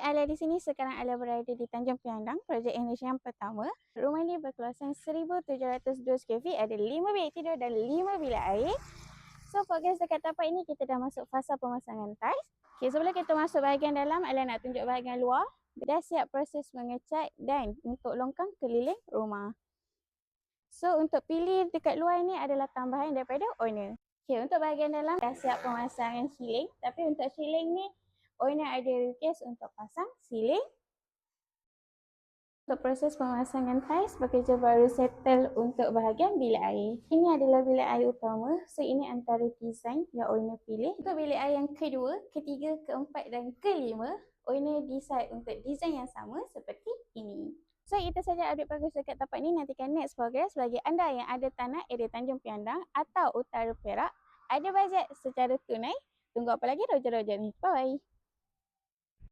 Ala di sini sekarang Ala berada di Tanjung Piandang, projek Indonesia yang pertama. Rumah ini berkawasan 1702 square feet, ada 5 bilik tidur dan 5 bilik air. So, progres dekat tapak ini kita dah masuk fasa pemasangan tiles. Okay, sebelum kita masuk bahagian dalam, Ala nak tunjuk bahagian luar. Dah siap proses mengecat dan untuk longkang keliling rumah. So, untuk pilih dekat luar ini adalah tambahan daripada owner. Okay, untuk bahagian dalam dah siap pemasangan ceiling. Tapi untuk ceiling ni, owner ada request untuk pasang ceiling. Untuk proses pemasangan tiles, bekerja baru settle untuk bahagian bilik air. Ini adalah bilik air utama. So, ini antara desain yang owner pilih. Untuk bilik air yang kedua, ketiga, keempat dan kelima, owner decide untuk desain yang sama seperti ini. So, itu saja update progres dekat tapak ni. Nantikan next progress bagi anda yang ada tanah area Tanjung Piandang atau Utara Perak, ada bajet secara tunai. Tunggu apa lagi roja-roja ni. Bye-bye.